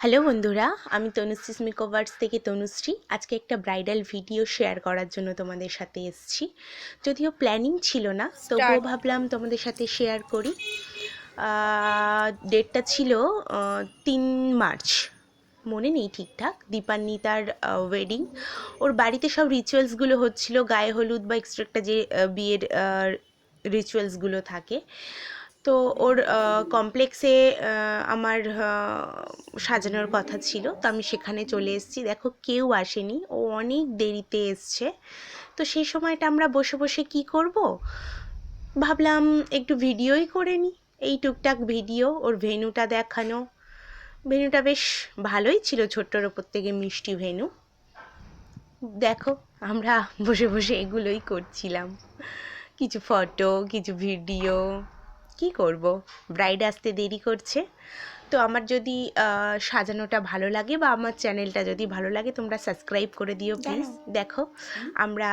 Hello বন্ধুরা, আমি Tanushree makeovers থেকে তনুশ্রী। আজকে একটা ব্রাইডাল ভিডিও শেয়ার করার জন্য তোমাদের সাথে এসেছি। যদিও প্ল্যানিং ছিল না, তবুও স্টার্ট। ভাবলাম তোমাদের সাথে শেয়ার করি। ডেটটা ছিল 3 মার্চ, মনে নেই ঠিকঠাক। দীপান্বিতার ওয়েডিং। ওর বাড়িতে সব রিচুয়ালসগুলো হচ্ছিল, গায়ে হলুদ বা এক্সট্রা যে বিয়ের রিচুয়ালসগুলো থাকে। তো ওর কমপ্লেক্সে আমার সাজানোর কথা ছিল, তো আমি সেখানে চলে এসেছি। দেখো, কেউ আসেনি, ও অনেক দেরিতে এসছে। তো সেই সময়টা আমরা বসে বসে কি করব, ভাবলাম একটু ভিডিওই করে নিই। এই টুকটাক ভিডিও, ওর ভেন্যুটা দেখানো। ভেন্যুটা বেশ ভালোই ছিল, ছোট্টর ওপর থেকে মিষ্টি ভেন্যু। দেখো, আমরা বসে বসে এগুলোই করছিলাম, কিছু ফটো, কিছু ভিডিও। কি করব, ব্রাইড আসতে দেরি করছে। তো আমার যদি সাজানোটা ভালো লাগে বা আমার চ্যানেলটা যদি ভালো লাগে, তোমরা সাবস্ক্রাইব করে দিও প্লিজ। দেখো, আমরা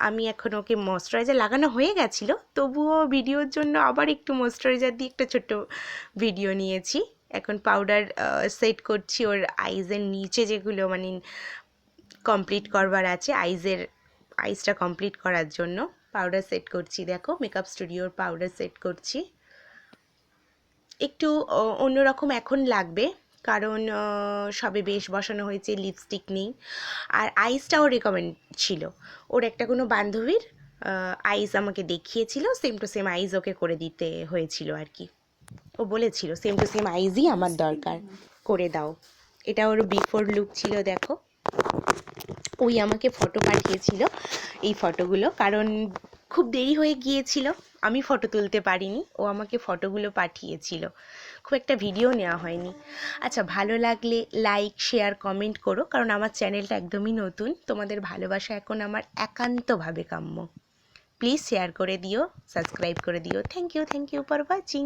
আমি এখন ওকে ময়শ্চারাইজার লাগানো হয়ে গেছিলো, তবুও ভিডিওর জন্য আবার একটু ময়শ্চারাইজার দিয়ে একটা ছোট্ট ভিডিও নিয়েছি। এখন পাউডার সেট করছি ওর আইজের নিচে, যেগুলো মানে কমপ্লিট করবার আছে। আইসটা কমপ্লিট করার জন্য পাউডার সেট করছি। দেখো, মেকআপ স্টুডিওর পাউডার সেট করছি। একটু অন্যরকম এখন লাগবে, কারণ সবে বেশ বসানো হয়েছে, লিপস্টিক নেই। আর আইসটাও রেকমেন্ড ছিল, ওর একটা কোনো বান্ধবীর আইস আমাকে দেখিয়েছিল, সেম টু সেম আইস ওকে করে দিতে হয়েছিল আর কি। ও বলেছিল সেম টু সেম আইসই আমার দরকার, করে দাও। এটা ওর বিফোর লুক ছিল। দেখো, ওই আমাকে ফটো পাঠিয়েছিল, এই ফটোগুলো, কারণ খুব দেরি হয়ে গিয়েছিল, আমি ফটো তুলতে পারিনি, ও আমাকে ফটোগুলো পাঠিয়েছিল। খুব একটা ভিডিও নেওয়া হয়নি। আচ্ছা, ভালো লাগলে লাইক, শেয়ার, কমেন্ট করো, কারণ আমার চ্যানেলটা একদমই নতুন। তোমাদের ভালোবাসা এখন আমার একান্তভাবে কাম্য। প্লিজ শেয়ার করে দিও, সাবস্ক্রাইব করে দিও। Thank you for watching.